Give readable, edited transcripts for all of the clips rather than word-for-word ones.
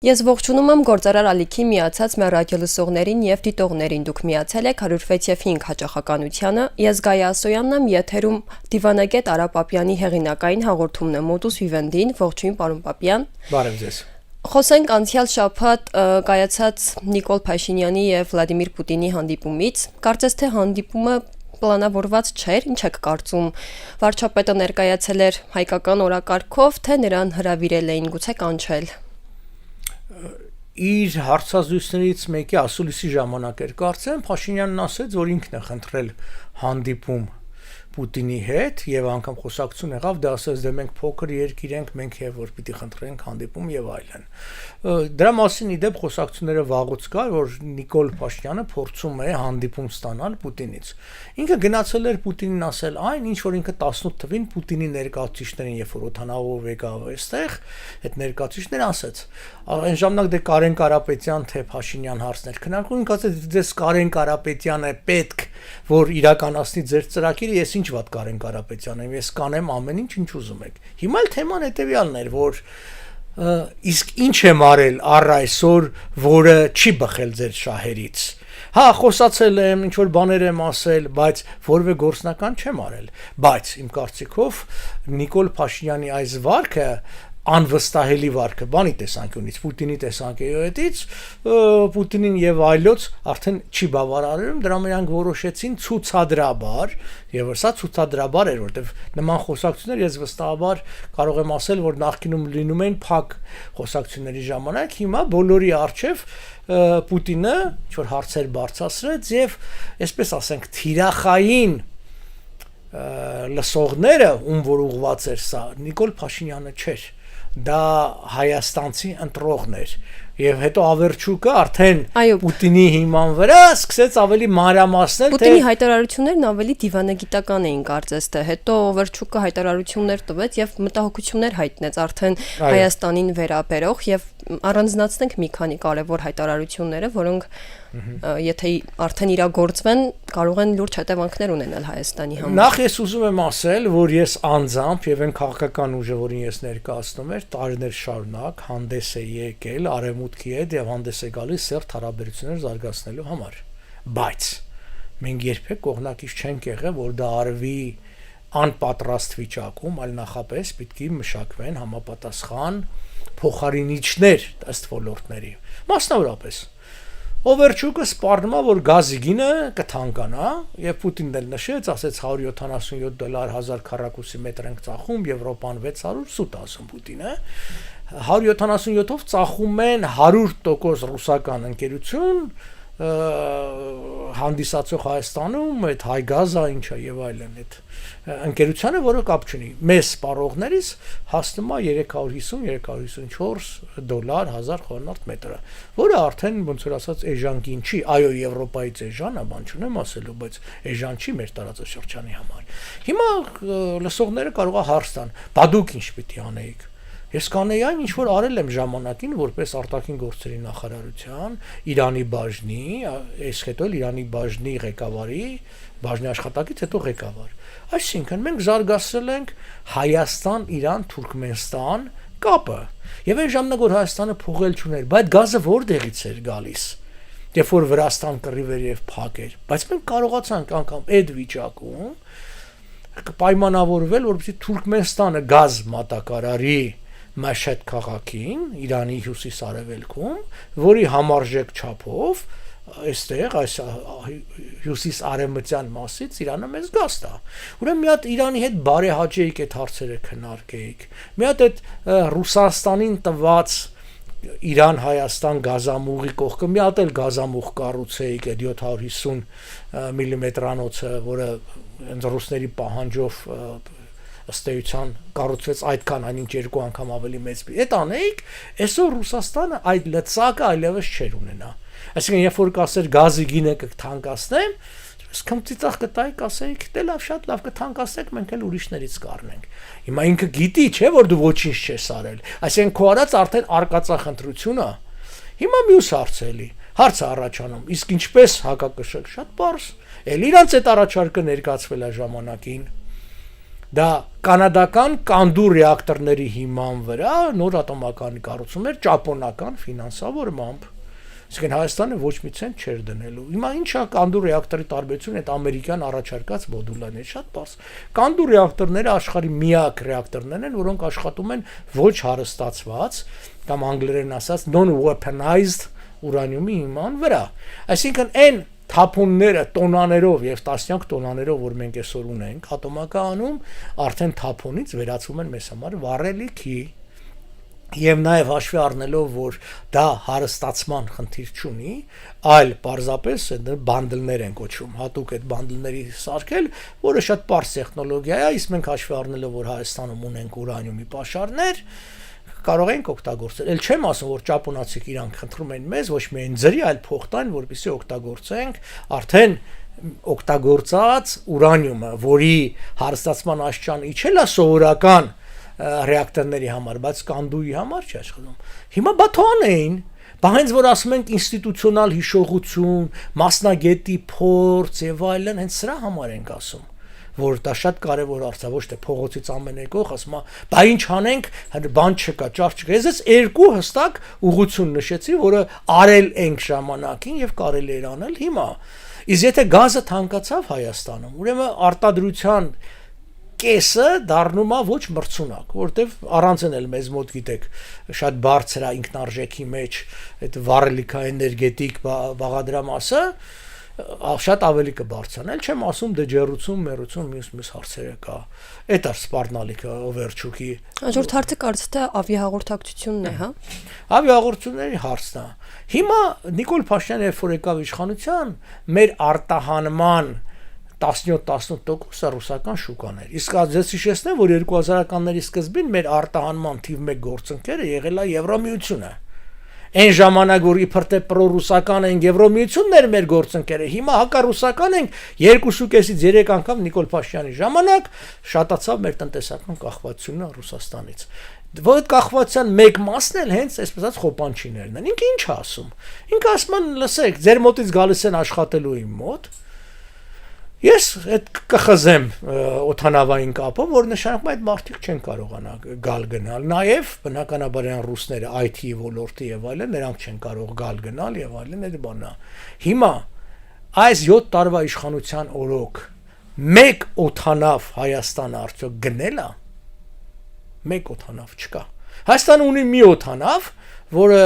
Ես ողջունում եմ գործարար ալիքի միացած մեր ռադիոլսողներին եւ դիտողներին։ Դուք միացել եք 106.5 հաճախականությանը։ Ես Գայա Ասոյանն եմ, եթերում Դիվանագետ Արա Պապյանի հեղինակային հաղորդումն է Modus Vivendi-ին։ Ողջույն, պարոն Պապյան։ Բարև ձեզ։ Խոսենք անցյալ շաբաթ կայացած Նիկոլ Փաշինյանի եւ Վլադիմիր Պուտինի հանդիպումից։ Կարծես թե հանդիպումը պլանավորված չէր, ինչ եք կարծում։ Վարչապետը ներկայացել էր հայկական օրակարգով, թե նրան հրավիրել էին, գուցե կանչել։ Իր հարցազրույցներից մեկի ասուլիսի ժամանակ էր կարծեմ Փաշինյանն ասեց, որ ինքն է խնդրել հանդիպում Պուտինի հետ եւ անգամ խոսակցություն եղավ, դա ասես դե մենք փոքր երկիր ենք, մենք եւ որ պիտի խնդրենք հանդիպում եւ այլն։ Դրա մասին իդեպ խոսակցությունները վաղուց կար, որ Նիկոլ Փաշինյանը փորձում է հանդիպում ստանալ Պուտինից։ Ինքը գնացել էր Պուտինին ասել այն, ինչ որ ինքը 18 թվին Պուտինի ներկայացուցիչներին, երբ որ օթանավով եկավ այստեղ, այդ ներկայացուցիչները ասեց, այն ժամանակ դե Կարեն Կարապետյան թե Փաշինյան հարցներ քննարկում, ինքը ասեց դες Կարեն Կարապետյանը պետք որ իրականացնի ձեր ծրագիրը, ես ինչ վատ Կարեն Կարապետյան եմ, ես կանեմ ամեն ինչ ուզում եք։ Հիմա էլ թեման հետեւյալն էր, որ իսկ ինչ եմ արել առ այսօր, որը չի բխել ձեր շահերից։ Հա, խոսացել եմ, ինչ որ բաներ եմ ասել, բայց որևէ գործնական չեմ արել։ Բայց իմ կարծիքով Նիկոլ Փաշինյանի այս վարքը անվստահելի վարքը բանի տեսանկյունից, Պուտինի տեսանկյունից, Պուտինին եւ այլոց արդեն չի բավարարում, դրա նրանք որոշեցին ցուցադրաբար, եւ սա ցուցադրաբար էր, որտեվ նման խոսակցություններ ես վստահաբար կարող եմ ասել, որ նախկինում լինում են փակ խոսակցությունների ժամանակ, հիմա բոլորի արչեւ Պուտինը ինչ որ հարցեր բարձրացրեց եւ այսպես ասենք թիրախային լսողները, ում որ ուղված էր սա, Նիկոլ Փաշինյանը չէր, դա հայաստանցի ընտրողներ եւ հետո ավերջուկը արդեն Պուտինի հիման վրա սկսեց ավելի մանրամասնել Պուտինի հայտարարություններն ավելի դիվանագիտական էին կարծես թե հետո ավերջուկը հայտարարություններ տվեց եւ մտահոգություններ հայտնեց արդեն Հայաստանին վերաբերող եւ առանձնացնենք մի քանի կարևոր հայտարարությունները, որոնք եթե արդեն իրագործվեն, կարող են լուրջ հետևանքներ ունենալ Հայաստանի համար։ Նախ ես ուզում եմ ասել, որ ես անձամբ եւ այն քաղաքական ուժը, որին ես ներկայացնում եմ, տարիներ շարունակ հանդես է եկել արևմուտքի հետ եւ հանդես է գալիս սերտ հարաբերություններ զարգացնելու համար։ Բայց մենք երբեք կողմնակից չենք եղել, որ դա արվի անպատրաստ վիճակում, այլ նախապես պիտի մշակվեն համապատասխան փոխարինիչներ ըստ ոլորտների։ Մասնավորապես Օվերչուկը սպառնում է, որ գազի գինը կթանկանա, եւ Պուտինն էլ նշեց, ասեց $177 1000 քառակուսի մետր ենք ծախում, Եվրոպան 600, սուտ ասում Պուտինը։ 177-ով ծախում են 100% ռուսական ընկերություն, հանդիսացող Հայաստանում այդ Հայգազը ինչա եւ այլն այդ ընկերությանը, որը կապ չունի։ Մեզ սպառողներից հասնում է $350-354 1000 խորանարդ մետրը, որը արդեն ոնց որ ասած էժան չի, այո Եվրոպայից էժան է, բան չունեմ ասելու, բայց էժան չի մեր տարածաշրջանի համար։ Հիմա լսողները կարող է հարց տան, բա դուք ինչ պիտի անեիք։ Ես կանեի այն ինչ որ արել եմ ժամանակին որպես արտաքին գործերի նախարարության Իրանի բաժնի, այս հետո Իրանի բաժնի ղեկավարի, բաժնի աշխատակից հետո ղեկավար։ Այսինքն մենք զարգացրել ենք Հայաստան-Իրան-Թուրքմենստան կապը։ Եվ այն ժամանակ որ Հայաստանը փողել չուներ, բայց գազը որտեղից էր գալիս։ Երբ որ Վրաստան կռիվ էր եւ փակ էր, բայց մենք կարողացանք անգամ այդ վիճակում պայմանավորվել, որպեսզի Թուրքմենստանը գազ մատակարարի Մաշհեդ քաղաքին, Իրանի հյուսիս-արևելքում, որի համարժեք չափով այստեղ այս հյուսիս-արևմտյան մասից Իրանը մեզ գազ տա։ Ուրեմն մի հատ Իրանի հետ բարեհաճեիք այդ հարցերը քննարկեիք։ Մի հատ այդ Ռուսաստանին տված Իրան-Հայաստան գազամուղի կողքը մի հատ էլ գազամուղ կառուցեիք այդ 750 մմ-անոցը, որը հենց ռուսների պահանջով ըստ էության կառուցվեց այդքան, այնինչ 2 անգամ ավելի մեծ։ Այդ անեիք, այսօր Ռուսաստանը այդ լծակը այլևս չէր ունենա։ Այսինքն, երբ որ կասեր գազի գինը կթանկացնեմ, սկմծիծաղ կտայիք, ասեիք, դե լավ, շատ լավ կթանկացնեք, մենք էլ ուրիշներից կառնենք։ Հիմա ինքը գիտի, չէ, որ դու ոչինչ չես արել։ Այսինքն, քո արած արդեն արկածախնդրությունը։ Հիմա մյուս հարցը հարցը առաջանում, իսկ ինչպես հակակշռել, շատ պարզ։ Էլ իրանց այդ առաջարկը ներկայացվել է ժամանակին դա կանադական կանդու ռեակտորների հիման վրա նոր ատոմականի կառուցում էր ճապոնական ֆինանսավորմամբ։ Իսկեն Հայաստանը ոչ մի ցենտ չէր դնելու։ Հիմա ինչա կանդու ռեակտորի տարբերությունը այդ ամերիկյան առաջարկած մոդուլն է, շատ բարձ։ Կանդու ռեակտորները աշխարհի միակ ռեակտորներն են, որոնք աշխատում են ոչ հարստացված կամ անգլերեն ասած non-weaponized ուրանիումի հիման վրա։ Այսինքն այն թափոնները տոնաներով եւ տասնյակ տոնաներով, որ մենք այսօր ունենք ատոմականում, արդեն թափոնից վերածվում են մեզ համար վառելիքի։ Եվ նաև հաշվի առնելով, որ դա հարստացման խնդիր չունի, այլ պարզապես բանդլներ են կոչվում, հատուկ այդ բանդլների սարքել, որը շատ պարզ տեխնոլոգիա է, իսկ մենք հաշվի առնելով, որ Հայաստանում ունենք ուրանիումի պաշարներ, կարող ենք օգտագործել։ Էլ չեմ ասում, որ ճապոնացիք իրանք խնդրում են մեզ ոչ միայն ձրի, այլ փոխտան, որպեսզի օգտագործենք արդեն օգտագործած ուրանիումը, որի հարստացման աստիճանը իջել է սովորական ռեակտորների համար, բայց կանդուի համար չի աշխատում։ Հիմա բաթոան էին, բայց որ ասում ենք ինստիտուցիոնալ հիշողություն, մասնագետի փորձ եւ այլն, հենց սրա համար ենք ասում, որ դա շատ կարեւոր արծա, ոչ թե փողոցից ամեն եկող ասում է, բա ինչ անենք, բան չկա, ճար չկա։ Ես այս երկու հստակ ուղղություն նշեցի, որը արել ենք ժամանակին եւ կարելի էր անել հիմա։ Իսկ եթե գազը թանկացավ Հայաստանում, ուրեմն արտադրության կեսը դառնում է ոչ մրցունակ, որտեվ առանցն էլ մեզ մոտ գիտեք շատ բարձր է ինքնարժեքի մեջ այդ վառելիքաէներգետիկ բաղադրամասը շատ ավելի կբարձրանալ, չեմ ասում դե ջերուցում, մերուցում, մյուս հարցերը կա։ Այդ է սպառնալիքը Օվերչուկի։ Հաջորդ հարցը կարծես թե ավիահաղորդակցությունն է, հա։ Ավիահաղորդությունների հարցն է։ Հիմա Նիկոլ Փաշինյանը երբ որ եկավ իշխանության, մեր արտահանման 17-18% ռուսական շուկան էր։ Իսկ ես հիշեցնեմ, որ 2000-ականների սկզբին մեր արտահանման թիվ 1 գործընկերը եղել է Եվրոմիությունը։ Այն ժամանակ որ իբր թե պրոռուսական են Եվրոմիությունն էր մեր գործընկերը, հիմա հակառուսական ենք 2.5-ից 3 անգամ Նիկոլ Փաշինյանի ժամանակ շատացավ մեր տնտեսական կախվածությունը Ռուսաստանից։ Որ կախվածության մեկ մասն էլ հենց այսպես ասած խոպանչիներն են։ Ինքը ինչ է ասում։ Ինքը ասում է, լսեք, ձեր մոտից գալիս են աշխատելու իմ մոտ։ Ես այդ կխզեմ օթանավային կապը, որ նշանակում է այդ մարդիկ չեն կարողանա գալ գնալ, նաև բնականաբար են ռուսները IT ոլորտի եւ այլն, նրանք չեն կարող գալ գնալ եւ այլն, այդ բանա։ Հիմա այս 7 տարվա իշխանության օրոք մեկ օթանավ Հայաստանը արդյոք գնել է։ Մեկ օթանավ չկա։ Հայաստանը ունի մի օթանավ, որը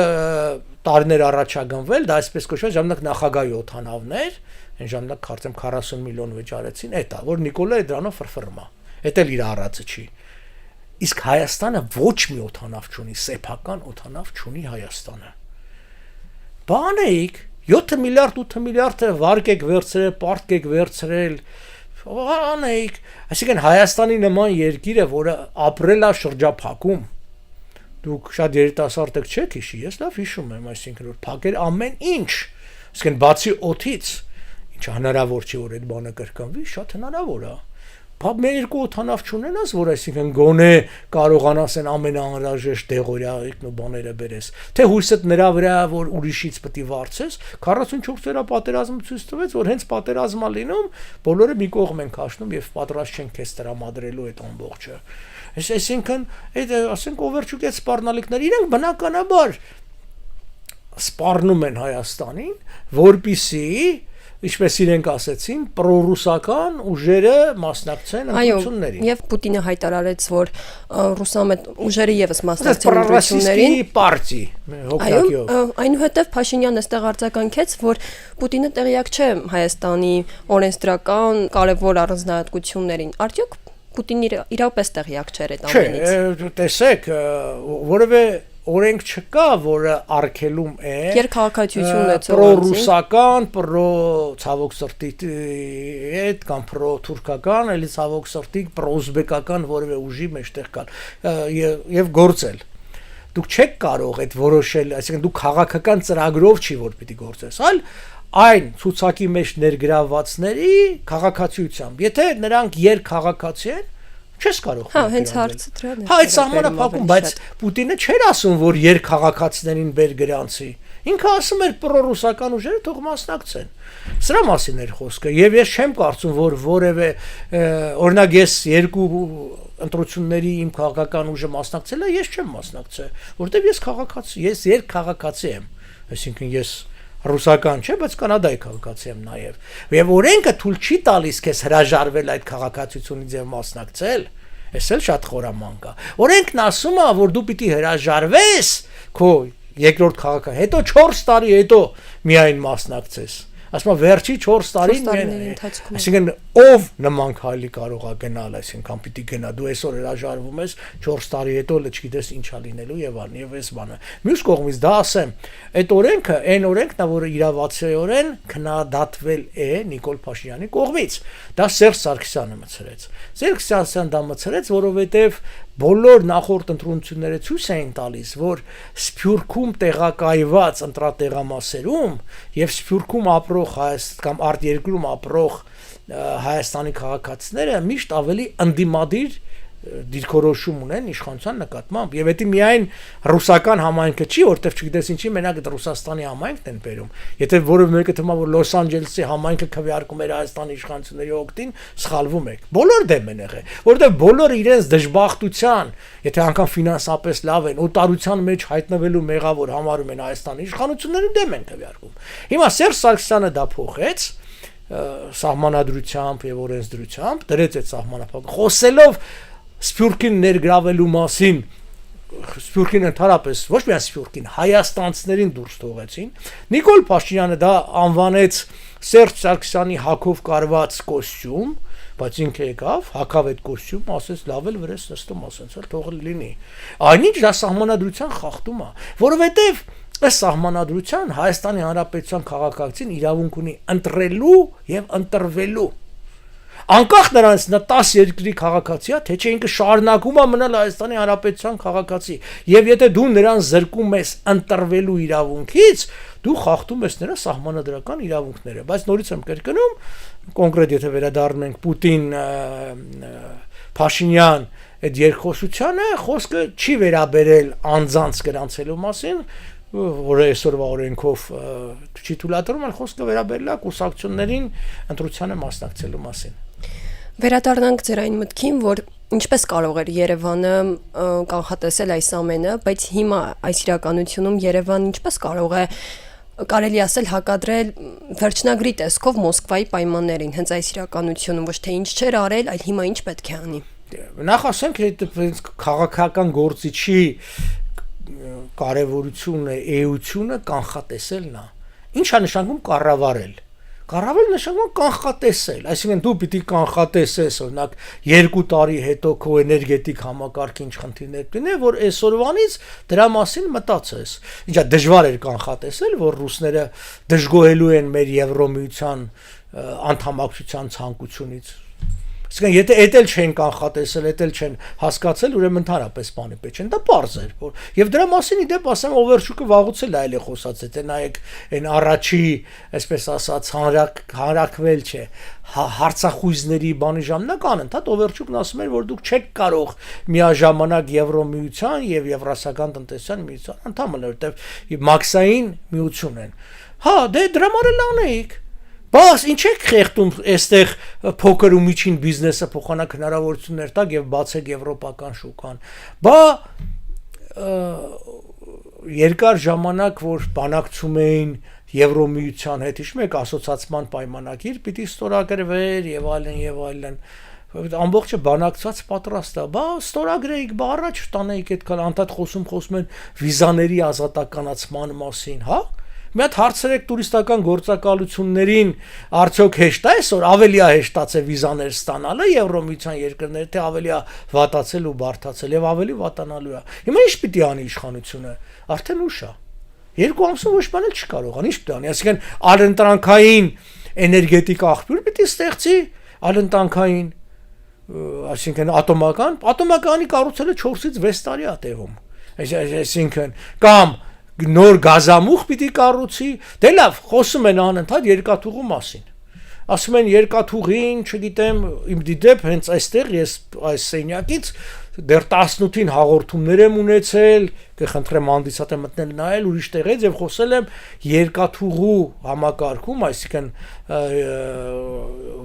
տարիներ առաջ է գնվել, դա այսպես կոչված ժամանակ նախագահի օթանավն էր։ Այն ժամանակ կարծեմ 40 միլիոն վճարեցին, էդ է, որ Նիկոլայը դրանով ֆրֆրում է։ Էդ էլ իր առածը չի։ Իսկ Հայաստանը ոչ մի օթանավ չունի, սեփական օթանավ չունի Հայաստանը։ Բանեիք 7 միլիարդ 8 միլիարդը վարկեք վերցրել, պարտքեք վերցրել, բանեիք, այսինքն Հայաստանի նման երկիրը, որը ապրել է շրջափակում, դուք շատ երիտասարդ եք չեք հիշի, ես լավ հիշում եմ, այսինքն որ փակեր ամեն ինչ, այսինքն բացի օդից հնարավոր չի որ այդ բանը կրկնվի, շատ հնարավոր է։ Բա մեր երկու օթանավ չունենաս, որ այսինքն գոնե կարողանաս են ամենաանհրաժեշտ դեղորայքն ու բաները բերես։ Թե հույսդ նրա վրա որ ուրիշից պետք է վարձես, 44-րդ պատերազմը ցույց տվեց, որ հենց պատերազմա լինում, բոլորը մի կողմ են քաշնում եւ պատրաստ չեն քեզ տրամադրելու այդ ամբողջը։ Այսինքն, այդ ասենք Օվերչուկի այդ սպառնալիքները իրենք բնականաբար սպառնում են Հայաստանին, որպիսի ինչպես իրենք ասեցին, պրոռուսական ուժերը մասնակցեն ընտրություններին։ Եվ Պուտինը հայտարարեց, որ ռուսամետ ուժերը եւս մասնակցեն ընտրություններին։ Պարտի հոգնակյով։ Այնուհետև Փաշինյանն այստեղ արձագանքեց, որ Պուտինը տեղյակ չէ Հայաստանի օրենսդրական կարևոր առանձնահատկություններին։ Արդյոք Պուտինը իրապես տեղյակ չէր այդ ամենից։ Չէ, տեսեք, որևէ օրենք չկա, որը արգելում է երկհաղաքացիություն է պրոռուսական, ցավոք սրտի հետ կամ պրոթուրքական, էլի ցավոք սրտի պրոուզբեկական որևէ ուժի մեջտեղ կան եւ գործել։ Դուք չեք կարող այդ որոշել, այսինքն դուք քաղաքական ծրագրով չի որ պիտի գործես, այլ այն ցուցակի մեջ ներգրավվածների քաղաքացիությամբ։ Եթե նրանք երկհաղաքացի են, չես կարող։ Հա, հենց հարցը դրան է։ Հա, այդ սահմանը փակում, բայց Պուտինը չէր ասում, որ երկհաղաքացիներին բեր գրանցի։ Ինքը ասում էր պրոռուսական ուժերը թող մասնակցեն։ Սրա մասին էր խոսքը, եւ ես չեմ կարծում, որ որևէ օրինակ ես երկու ընտրությունների իմ քաղաքական ուժը մասնակցել է, ես չեմ մասնակցել, որտեվ ես քաղաքացի, ես երկքաղաքացի եմ, այսինքն ես ռուսական չէ, բայց կանադայի քաղաքացի եմ նաև։ Եվ օրենքը թույլ չի տալիս քեզ հրաժարվել այդ քաղաքացիությունից եւ մասնակցել։ Էս էլ շատ խորամանկ է։ Օրենքն ասում է, որ դու պիտի հրաժարվես քո երկրորդ քաղաքը, հետո 4 տարի հետո միայն մասնակցես։ Ասում վերջի 4 տարին այսինքն ով նման քայլի կարող է գնալ, այսինքն պիտի գնա դու այսօր հրաժարվում ես 4 տարի հետո չգիտես ինչա լինելու եւ այլն եւ այս բանը։ Մյուս կողմից դա ասեմ, այդ օրենքը, այն օրենքն է, որը իրավացիորեն քննադատվել է Նիկոլ Փաշինյանի կողմից։ Դա Սերժ Սարգսյանը մցրեց։ Սերժ Սարգսյանը դա մցրեց, որովհետեւ բոլոր նախորդ ընտրությունները ցույց էին տալիս, որ Սփյուռքում տեղակայված ընտրատեղամասերում եւ Սփյուռքում ապրող կամ արտերկրում ապրող Հայաստանի քաղաքացիները միշտ ավելի ընդդիմադիր դիրքորոշում ունեն իշխանության նկատմամբ եւ դա միայն ռուսական համայնքը չի, որտեվ չգիտես ինչի մենակ այդ Ռուսաստանի համայնքն են բերում։ Եթե որևէ մեկը թվում է, որ Լոս Անջելեսի համայնքը քվեարկում էր Հայաստանի իշխանությունների օգտին, սխալվում եք։ Բոլոր դեմ են եղել, որտեվ բոլորը իրենց դժբախտության, եթե անգամ ֆինանսապես լավ են, օտարության մեջ հայտնվելու մեղավոր համարում են Հայաստանի իշխանությունները, դեմ են քվեարկում։ Հիմա Սերժ Սարգսյանը դա փոխեց սահմանադրությամբ եւ օրենսդրությամբ, դրեց այդ սահմանափակը, խոսելով Սփյուռքին ներգրավելու մասին, Սփյուռքին ընդհանրապես ոչ միայն Սփյուռքին, հայաստանցիներին դուրս թողեցին։ Նիկոլ Փաշինյանը դա անվանեց Սերժ Սարգսյանի հակով կարված կոստյում, բայց ինքը եկավ, հակավ այդ կոստյում, ասեց լավ էլ վրես նստում, ասենց էլ թող լինի։ Այնինչ դա սահմանադրության խախտում է, որովհետև այս սահմանադրության Հայաստանի Հանրապետության քաղաքացին իրավունք ունի ընտրելու եւ ընտրվելու։ Անկախ նրանից նա 10 երկրի քաղաքացի է, թե չէ ինքը շարունակում է մնալ Հայաստանի Հանրապետության քաղաքացի, եւ եթե դու նրան զրկում ես ընտրվելու իրավունքից, դու խախտում ես նրա սահմանադրական իրավունքները։ Բայց նորից եմ կրկնում, կոնկրետ եթե վերադառնում ենք Պուտին Փաշինյան այդ երկխոսությանը, խոսքը չի վերաբերել անձանց գրանցելու մասին, որը այսօրվա օրենքով չի թույլատրում, այլ խոսքը վերաբերել է կուսակցություններին ընտրությանը մասնակցելու մասին։ Վերադառնանք ձեր այն մտքին, որ ինչպես կարող էր Երևանը կանխատեսել այս ամենը, բայց հիմա այս իրականությունում Երևանն ինչպես կարող է կարելի ասել հակադրել վերջնագրի տեսքով Մոսկվայի պայմաններին, հենց այս իրականությունում, ոչ թե ինչ չէր արել, այլ հիմա ինչ պետք է անի։ Նախ ասենք, այդ քաղաքական գործիչի կարևորությունը, էությունը կանխատեսելն է։ Ինչ է նշանակում կառավարել։ Կառավարել նշանակում կանխատեսել, այսինքն դու պիտի կանխատեսես, օրինակ 2 տարի հետո քո էներգետիկ համակարգի ինչ խնդիրներ կլինի, որ այսօրվանից դրա մասին մտածես։ Ինչա դժվար էր կանխատեսել, որ ռուսները դժգոհելու են մեր Եվրոմիության անդամակցության ցանկությունից։ Այսինքն եթե էտել չեն կանխատեսել, էտել չեն հասկացել, ուրեմն ընդհանրապես բանի պետք չեն, դա պարզ էր, որ եւ դրա մասին ի դեպ ասեմ Օվերչուկը վաղուց էլ այլ է խոսած, եթե նայեք այն առաջի, այսպես ասած, հանրակվել չէ, հարցախույզների բանի ժամանակ անընդհատ Օվերչուկն ասում էր, որ դուք չեք կարող միաժամանակ Եվրոմիության եւ Եվրասիական տնտեսության միության անդամ լինել, որտեւ մաքսային միություն են։ Հա, դե դրա համար անեիք։ Բայց ինչ եք խեղդում այստեղ փոքր ու միջին բիզնեսը փոխանակ հնարավորություններ տակ եւ բացեք եվրոպական շուկան։ Բա երկար ժամանակ որ բանակցում էին Եվրոմիության հետ, հիշում եք ասոցիացիան պայմանագիր, պիտի ստորագրվեր եւ այլն։ Ամբողջը բանակցած պատրաստ է, բա ստորագրեիք, բա առաջ տանեիք այդքան անդադ խոսում են վիզաների ազատականացման մասին, հա։ Մի հատ հարցրեք տուրիստական գործակալություններին, արդյոք հեշտ է այսօր ավելի է հեշտացել վիզաներ ստանալը Եվրոմիության երկրներ, թե ավելի է վատացել ու բարդացել եւ ավելի վատանալու է։ Հիմա ինչ պիտի անի իշխանությունը։ Արդեն ուշ է։ 2 ամսում ոչ բան էլ չկարողան, ինչ պիտի անի, այսինքն արենտրանքային էներգետիկ աղբյուր պիտի ստեղծի, արենտրանքային, այսինքն ատոմականի կառուցելը 4-ից 6 տարի է տևում։ Այսինքն կամ նոր գազամուղ պիտի կառուցի, դե լավ, խոսում են անընդհատ երկաթուղու մասին։ ասում են երկաթուղին, չգիտեմ, իմ դիդեպ հենց այստեղ ես այս սենյակից դեռ 18-ին հաղորդումներ եմ ունեցել, կխնդրեմ հանդիսատեմ մտնել նայել ուրիշ տեղից եւ խոսել եմ երկաթուղու համակարգում, այսինքն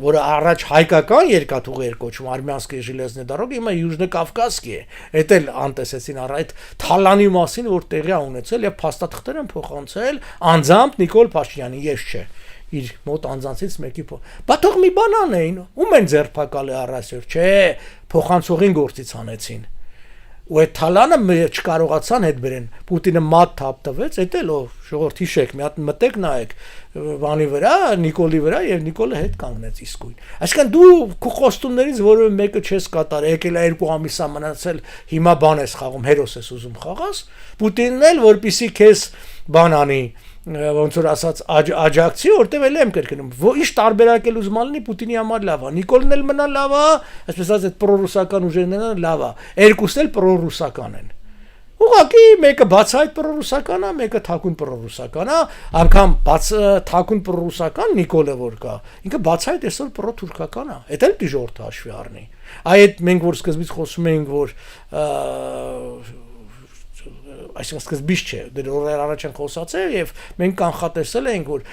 որը առաջ հայկական երկաթուղ էր կոչվում Армянская железная дорога, հիմա Южно-Կավկազский է։ Էդ էլ անտեսեցին այդ թալանի մասին, որ տեղի է ունեցել եւ փաստաթղթեր են փոխանցել անձամբ Նիկոլ Փաշինյանի, ես չէ։ Իր մոտ անձանցից մեկի բա թող մի բան անեին, ում են ձերբակալի առասյոր, չէ, փոխանցողին գործից անեցին։ Ու այդ թալանը չկարողացան հետ բերեն։ Պուտինը մատ թափ տվեց, էդ էլ ժողովուրդ հիշեք, մի հատ մտեք նայեք բանի վրա, Նիկոլի վրա եւ Նիկոլը հետ կանգնեց իսկույն։ Այսինքն դու քո խոստումներից որևէ մեկը չես կատարել, եկել է 2 ամիս է մնացել, հիմա բան ես խաղում, հերոս ես ուզում խաղաս։ Պուտինն էլ որպեսի քեզ բան անի ոնց որ ասած աջակցի, որտեվ էլ եմ կրկնում, ինչ տարբերակ էլ ուզում ալնի Պուտինի համար լավ է, Նիկոլն էլ մնա լավ է, այսպես ասած այդ պրոռուսական ուժերն էլ լավ է, երկուսն էլ պրոռուսական են։ Ուղղակի մեկը բացահայտ պրոռուսական է, մեկը թաքուն պրոռուսական է, անգամ թաքուն պրոռուսական Նիկոլը որ կա, ինքը բացահայտ այսօր պրոթուրքական է, դա էլ դիժորտ հաշվի առնի։ Այդ մենք որ սկզբից խոսում էինք, որ այսինքն սկզբից չէ, դեռ օրեր առաջ են խոսացել եւ մենք կանխատեսել էինք, որ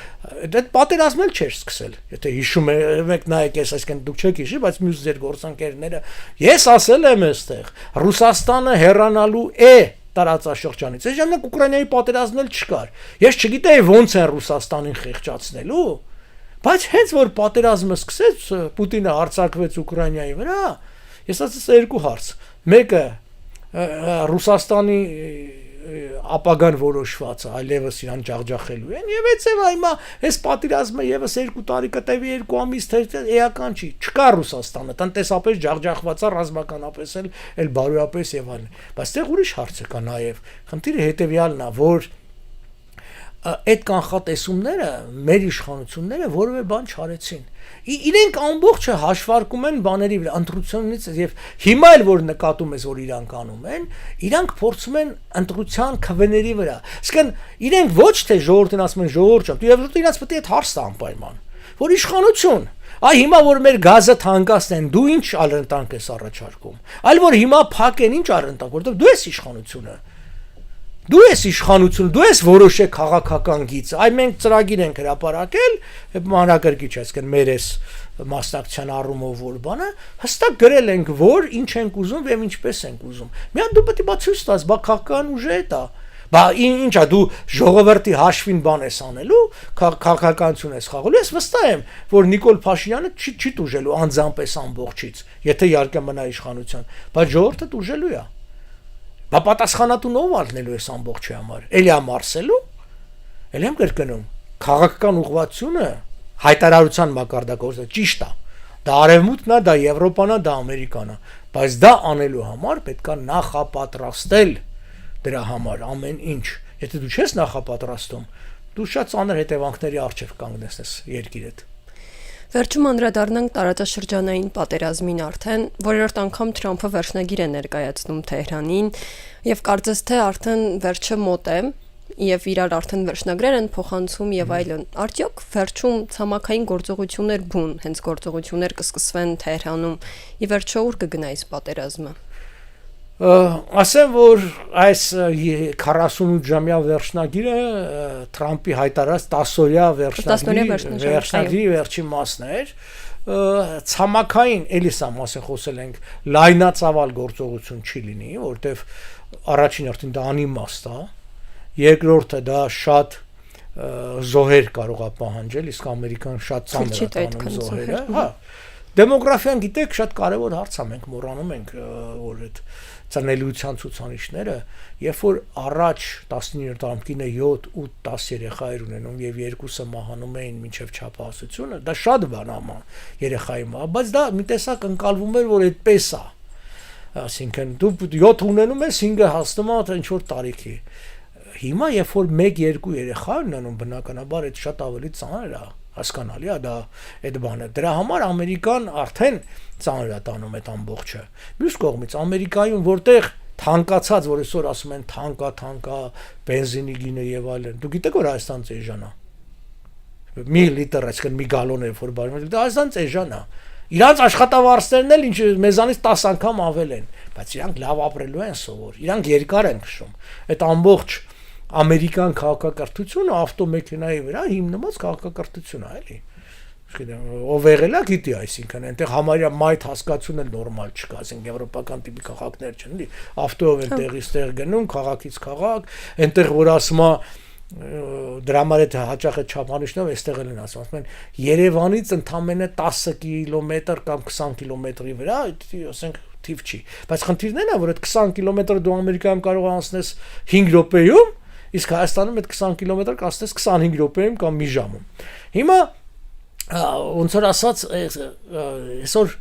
այդ պատերազմել չէր սկսել։ Եթե հիշում եք նայեք, ես այսինքն դուք չեք հիշի, բայց մյուս ձեր գործընկերները, ես ասել եմ այստեղ, Ռուսաստանը հեռանալու է տարածաշրջանից։ Այս ժամանակ Ուկրաինայի պատերազմել չկար։ Ես չգիտեի ոնց են Ռուսաստանին խեղճացնելու, բայց հենց որ պատերազմը սկսեց, Պուտինը հարձակվեց Ուկրաինայի վրա, ես ասացի երկու հարց։ Մեկը Ռուսաստանի ապագան որոշված է, այլևս իրան ջախջախելու են եւ այցեւ հիմա այս պատերազմը եւս 2 տարի կտևի 2 ամիս թե էական չի, չկա Ռուսաստանը, տնտեսապես ջախջախված է, ռազմականապես էլ բարոյապես եւ այլն, բայց այդտեղ ուրիշ հարց կա նաեւ, խնդիրը հետեւյալն է, որ այդ կանխատեսումները մեր իշխանությունները որևէ բան չարեցին։ Իրենք ամբողջը հաշվարկում են բաների վրա, ընտրությունից եւ հիմա էլ որ նկատում ես որ իրանք անում են, իրանք փորձում են ընտրության քվեների վրա։ Իսկն իրենք ոչ թե ժողովրդին ասում են ժողովուրդ, դու եւ ժողովուրդը իրաց պետք է այդ հարցը անպայման, որ իշխանություն, այ հիմա որ մեր գազը թանկացնեն, դու ինչ առընտանք ես առաջարկում։ Այլ որ հիմա փակեն, ինչ առընտանք, որովհետեւ դու ես իշխանությունը։ Դու ես իշխանություն, դու ես որոշե քաղաքական գիծը։ Այ մենք ծրագիր ենք հրապարակել, մանրակրկիչ այսինքն մեր էս մասնակցության առումով որ բանը, հստակ գրել ենք, որ ինչ ենք ուզում եւ ինչպես ենք ուզում։ Մի հատ դու պետք է ցույց տաս, բա քաղաքական ուժ է դա։ Բա ինչա դու ժողովրդի հաշվին բան ես անելու, քաղաքականություն ես խաղալու։ Ես վստահ եմ, որ Նիկոլ Փաշինյանը չի տուժելու անձամբ ամբողջից, եթե իհարկե մնա իշխանության, բայց ժողովուրդը տուժելու է։ Բա պատասխանատուն ով ալնելու էս ամբողջի համար։ Էլիա մարսելու։ Էլ եմ կրկնում, քաղաքական ուղղվածությունը հայտարարության մակարդակով ճիշտ է։ Դա արևմուտքն է, դա Եվրոպան է, դա Ամերիկան է, բայց դա անելու համար պետք է նախապատրաստել դրա համար ամեն ինչ։ Եթե դու չես նախապատրաստում, դու շատ ծանր հետևանքների առջև կանգնես երկիրդ։ Վերջում անդրադառնանք տարածաշրջանային պատերազմին արդեն, որերորդ անգամ Թրամփը վերջնագիր է ներկայացնում Թեհրանին եւ կարծես թե արդեն վերջը մոտ է եւ իրար արդեն վերջնագրեր են փոխանցում եւ այլն։ Արդյոք վերջում ցամաքային գործողություններ բուն, հենց գործողություններ կսկսվեն Թեհրանում, ի վերջո ուր կգնա այս պատերազմը։ Ասեմ, որ այս 48-ժամյա վերջնագիրը Թրամփի հայտարարած 10-օրյա վերջնագրի վերջին մասն էր, ցամաքային էլիսա մասը խոսել ենք, լայնածավալ գործողություն չի լինի, որտեվ առաջին հերթին դա անիմաստ է, երկրորդը դա շատ զոհեր կարող է պահանջել, իսկ Ամերիկան շատ ծանր է տանում զոհերը, հա։ Դեմոգրաֆիան գիտեք շատ կարևոր հարց է, մենք մոռանում ենք, որ այդ ծնելիության ցուցանիշները, երբ որ առաջ 19-րդ ամկինը 7-8 10 երեխայեր ունենում եւ երկուսը մահանում էին մինչեւ չափահասությունը, դա շատ բան է երեխայի մահ, բայց դա մի տեսակ ընկալվում էր, որ այդպես է։ Այսինքն դու 7 ունենում ես, 5-ը հասնում է ինչ որ տարիքի։ Հիմա երբ որ 1-2 երեխա ունենում, բնականաբար այդ շատ ավելի ծանր է։ Հասկանալի է դա այդ բանը։ Դրա համար Ամերիկան արդեն ծանր է տանում այդ ամբողջը։ Մյուս կողմից Ամերիկայում որտեղ թանկացած, որ այսօր ասում են թանկա, բենզինի գինը եւ այլն։ Դու գիտեք որ Հայաստանից էժան է։ մի լիտր, այսինքն մի գալոն է որ բաժանում, դա այսինքն էժան է։ Իրանց աշխատավարձներն էլ ինչ մեզանից 10 անգամ ավել են, բայց իրանք լավ ապրելու են սովոր, իրանք երկար են քշում։ Այդ ամբողջ ամերիկան քաղաքակրթությունը ավտոմեքենայի վրա հիմնված քաղաքակրթություն է, էլի։ Ով եղել է գիտի, այսինքն այնտեղ համարյա մայթ հասկացությունը նորմալ չկա, այսինքն եվրոպական տիպի քաղաքներ չեն, էլի, ավտոյով են տեղից տեղ գնում, քաղաքից քաղաք, այնտեղ որ ասում է դրա համար է հաճախ է չափանիշներով այստեղ են ասում են Երևանից ընդամենը 10 կիլոմետր կամ 20 կիլոմետրի վրա, ասենք թիվ չի, բայց խնդիրն է, որ այդ 20 կիլոմետրը դու Ամերիկայում կարող անցնես 5 րոպեում, իսկ Հայաստանում այդ 20 կիլոմետր կանցնես 25 րոպեում կամ մի ժամում։ Հիմա ոնց որ ասած այսօր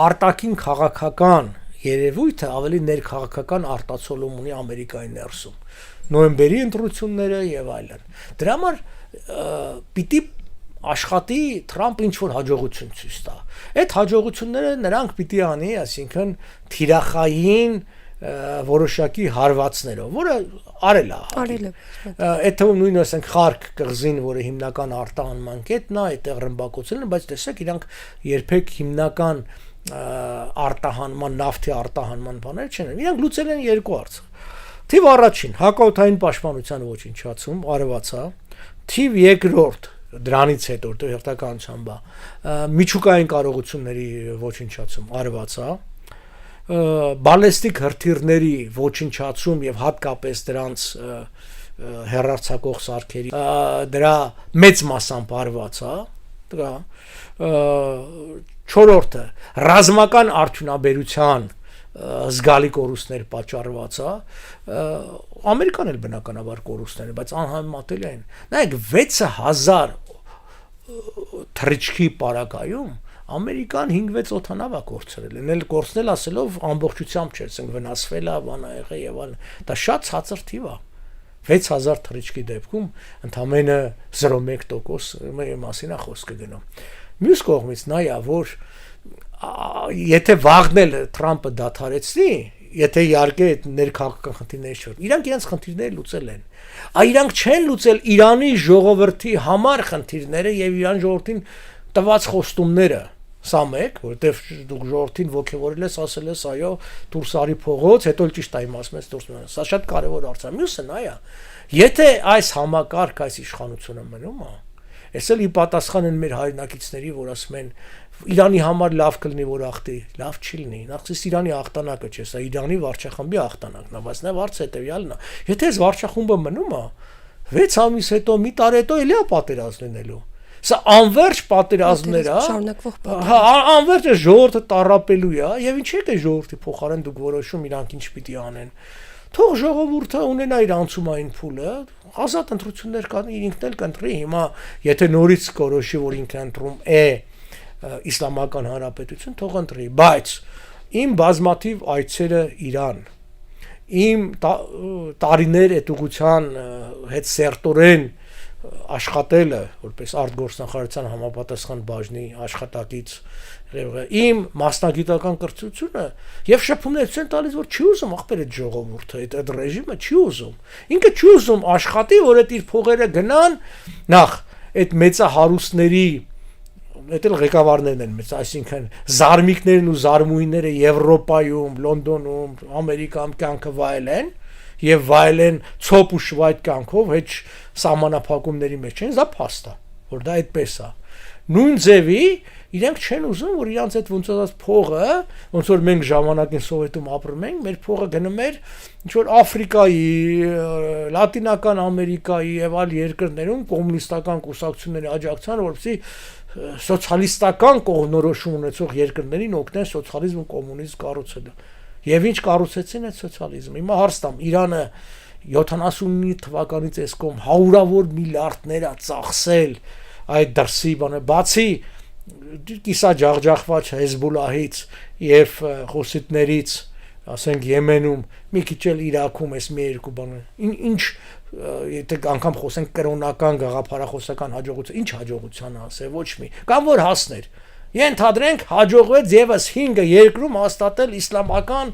արտաքին քաղաքական երևույթը ավելի ներքաղաքական արտացոլում ունի Ամերիկայի ներսում, նոյեմբերի ընտրությունները եւ այլն։ Դրա համար պիտի աշխատի Թրամփը ինչ որ հաջողություն ցույց տա։ Այդ հաջողությունները նրանք պիտի անի, այսինքն թիրախային որոշակի հարվածներով, որը արել է։ Այդ թվում նույնը ասենք Խարկ կղզին, որը հիմնական արտահանման կետն է, այդտեղ ռմբակոծելն է, բայց տեսեք իրանք երբեք հիմնական արտահանման, նավթի արտահանման բաներ չեն։ Իրանք լուծել են երկու հարց։ Թիվ առաջին հակաօդային պաշտպանության ոչնչացում արվածա, թիվ երկրորդ դրանից հետո հերթականության բա միջուկային կարողությունների ոչնչացում արվածա, բալեստիկ հրթիռների ոչնչացում եւ հատկապես դրանց հեռարձակող սարքերի դրա մեծ մասամբ արվածա, դրա չորրորդը ռազմական արդյունաբերության զգալի կորուստներ պատճառված է, Ամերիկան էլ բնականաբար կորուստներ, բայց անհամեմատելի են։ Նայեք 6000 թռիչքի պարագայում Ամերիկան 5-6 օդանավ է կորցրել, էլ կորցնել ասելով ամբողջությամբ չէ, ասենք վնասվել է, բան ա եղել եւ այլն։ Դա շատ ցածր թիվ է։ 6000 թռիչքի դեպքում ընդամենը 0.1% մասին է խոսքը գնում։ Մյուս կողմից նայա, որ եթե վաղնել Թրամփը դադարեցնի, եթե իհարկե ներքաղաքական խնդիրներ չոր, իրանք իրենց խնդիրները լուծել են։ Իրանք չեն լուծել Իրանի ժողովրդի համար խնդիրները եւ Իրան ժողովրդին տված խոստումները։ Սա մեկ, որտեվ դու ժողովրդին ոգևորել ես, ասել ես, այո, դուրս արի փողոց, հետո ճիշտ այ ասում ես դուրս մնա։ Սա շատ կարևոր հարց է։ Մյուսը նա է։ Եթե այս համակարգ, այս իշխանությունը մնում է, այսօր ի պատասխան են մեր հայրենակիցների, որ ասում են Իրանի համար լավ կլինի, որ ախտի, լավ չի լինի։ Նախսից Իրանի ախտանակը չէ, սա Իրանի վարչախմբի ախտանակն է, բայց նա վարձը հետեւյալն է։ Եթե այս վարչախումբը մնում է, 6 ամիս հետո, մի տարի հետո էլի է պատերազմ լինելու։ Սա անverջ պատերազմներ է, հա, անverջ է ժողովուրդը տառապելու է, եւ ինչի՞ է ժողովրդի փոխարեն դուք որոշում իրանք ինչ պիտի անեն։ Թող ժողովուրդը ունենա իր անցումային փուլը, ազատ ընտրություններ կան, ինքն էլ կընտրի։ Հիմա եթե նորից կորոշի, որ ինքն ընտրում է Իսլամական Հանրապետություն, թող ընտրի, բայց իմ բազմաթիվ այցերը Իրան, իմ տարիներ էտուղության հետ սերտորեն աշխատելը, որպես արտգործնախարարության համապատասխան բաժնի աշխատակից, իմ մասնագիտական կրթությունը եւ շփումներ ցեն տալիս, որ չի ուզում ախպեր այդ ժողովուրդը, այդ ռեժիմը չի ուզում։ Ինքը չի ուզում աշխատի, որ այդ իր փողերը գնան նախ այդ մեծահարուստների Այդ էլ ղեկավարներն են մեծ, այսինքն զարմիկներն ու զարմուհիները Եվրոպայում, Լոնդոնում, Ամերիկայում կյանքը վայելեն եւ վայելեն ցոփ ու շվայտ կյանքով, հեչ սահմանափակումների մեջ չեն, դա փաստ է, որ դա այդպես է։ Նույն ձևի իրենք չեն ուզում, որ իրանց այդ ոնց ասած փողը, ոնց որ մենք ժամանակին Սովետում ապրում ենք, մեր փողը գնում էր ինչ որ Աֆրիկայի, Լատինական Ամերիկայի եւ այլ երկրներում կոմունիստական կուսակցությունների աջակցության, որովհետեւ սոցիալիստական կողմնորոշում ունեցող երկրներին օգնեն սոցիալիզմ ու կոմունիզմ կառուցելու։ Եվ ինչ կառուցեցին այդ սոցիալիզմը։ Հիմա հարցամ, Իրանը 79 թվականից այսքոմ հարյուրավոր միլիարդներ է ծախսել այդ դրսի բանը, բացի կիսաջախջախված Հեզբոլլահից եւ խուսիտներից, ասենք Եմենում, մի քիչ էլ Իրաքում էս մի երկու բան։ Ինչ եթե անգամ խոսենք կրոնական գաղափարախոսական հաջողություն, ինչ հաջողության ասե, ոչ մի, կամ որ հասներ։ Ենթադրենք հաջողվեց եւս 5 երկրում հաստատել իսլամական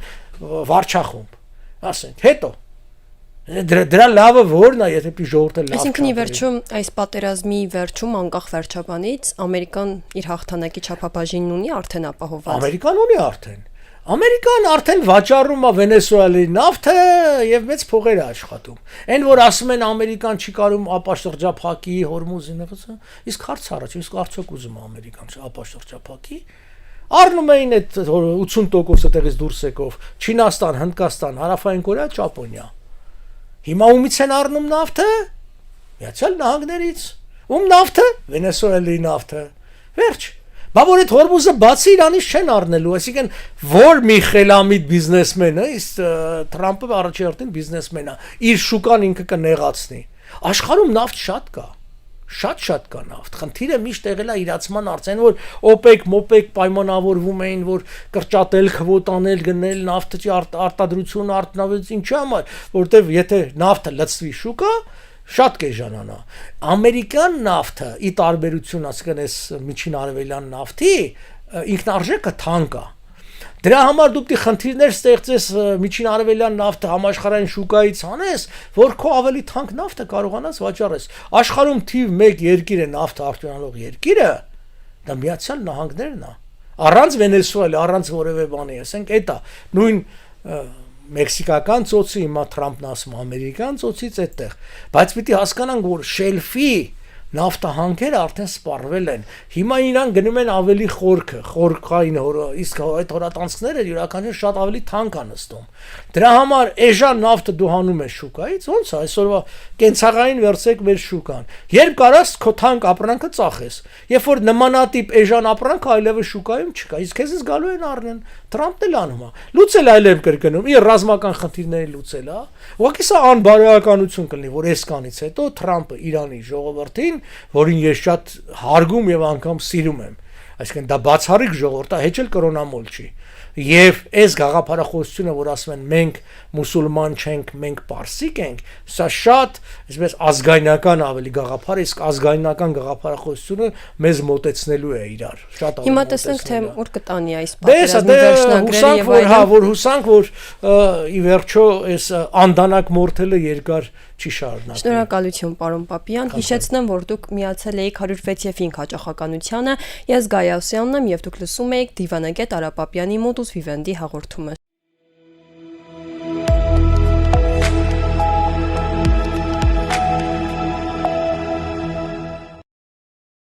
վարչախումբ։ Ասենք, հետո Դրա լավը որն է, եթե պիտի ժողովուրդը լավ։ Այսինքն ի վերջում այս պատերազմի վերջում անկախ վերջաբանից Ամերիկան իր հաղթանակի չափաբաժինն ունի արդեն ապահովված։ Ամերիկան ունի արդեն։ Ամերիկան արդեն վաճառում է Վենեսուելայի նավթը եւ մեծ փողեր է աշխատում։ Այն որ ասում են Ամերիկան չի կարող ապաշրջափակի Հորմուզի նեղուցը, իսկ հարց առաջ, իսկ արդյոք ուզում է Ամերիկան ապաշրջափակի։ Առնում էին այդ 80%-ը տեղից դուրս եկով Չինաստան, Հնդկաստան, Հարավային Կորեա, Ճապոնիա։ Հիմա ումից են առնում նավթը։ Միացյալ Նահանգներից։ Ում նավթը։ Վենեսուելայի նավթը։ Վերջ։ Բա որ այդ Հորմուզը բացի Իրանից չեն առնելու, այսինքն որ մի խելամիտ բիզնեսմենը, իսկ Թրամփը առաջերտին բիզնեսմեն է, իր շուկան ինքը կնեղացնի։ Աշխարհում նավթ շատ կա։ Շատ կա նավթ։ Խնդիրը միշտ եղել է իրացման արդեն որ OPEC, MOPEC պայմանավորվում էին, որ կրճատել, քվոտանել, գնել նավթի արտադրություն, արտոնավետ ինչի համար, որտեվ եթե նավթը լցվի շուկա, շատ կեժանանա։ Ամերիկյան նավթը ի տարբերություն ասկան այս միջին արևելյան նավթի ինքնարժեքը թանկ է։ Դրա համար դու պիտի խնդիրներ ստեղծես միջին արևելյան նավթը համաշխարհային շուկայից անես, որ քո ավելի թանկ նավթը կարողանաս վաճառես։ Աշխարհում թիվ 1 երկիր է նավթ արտոնալող երկիրը, դա Միացյալ Նահանգներն է։ Առանց Վենեսուելա, առանց որևէ բանի, ասենք էտա նույն մեքսիկական ծոցի, հիմա Թրամփն ասում ամերիկյան ծոցից այդտեղ, բայց պիտի հասկանանք, որ շելֆի նավթահանքերը արդեն սպառվել են։ Հիմա իրան գնում են ավելի խորքային իսկ այդ հորատանցքները յուրաքանչյուր շատ ավելի թանկ են նստում։ Դրա համար էժան նավթը դու հանում ես շուկայից, ոնց է այսօրվա կենցաղային վերցեք մեր շուկան։ Երբ կարաս քո թանկ ապրանքը ծախես։ Երբ որ նմանատիպ էժան ապրանքը այլևս շուկայում չկա, իսկ քեզից գալու են առնեն։ Թրամփն էլ անում է։ Լուծել այլև կրկնում, իր ռազմական խնդիրների լուծել է։ Ուղղակի սա անբարոյականություն կլինի, որ այսքանից հետո Թրամփը Իրանի ժողովրդին, որին ես շատ հարգում եւ անգամ սիրում եմ, այսինքն դա բացառիկ ժողովուրդ է, հեչ էլ կրոնամոլ չի։ Եվ այս գաղափարախոսությունը, որ ասում են մենք մուսուլման չենք, մենք պարսիկ ենք, սա շատ, այսպես ազգայնական ավելի գաղափար է, իսկ ազգայնական գաղափարախոսությունը մեզ մոտեցնելու է իրար։ Շատ ավելի։ Հիմա տեսնենք թե ուր կտանի այս պատերազմի վերջնագրերը եւ այլն։ Որ հուսանք, որ ի վերջո այս անդանակ մորթելը երկար չի շարունակվի։ Շնորհակալություն, պարոն Պապյան։ Հիշեցնեմ, որ դուք միացել եք 106 եւ 5 հաճախականությանը։ Ես Գայասյանն եմ եւ դուք լսում եք Դիվանագետ Արա Պապյանի Modus Vivendi հաղորդումը։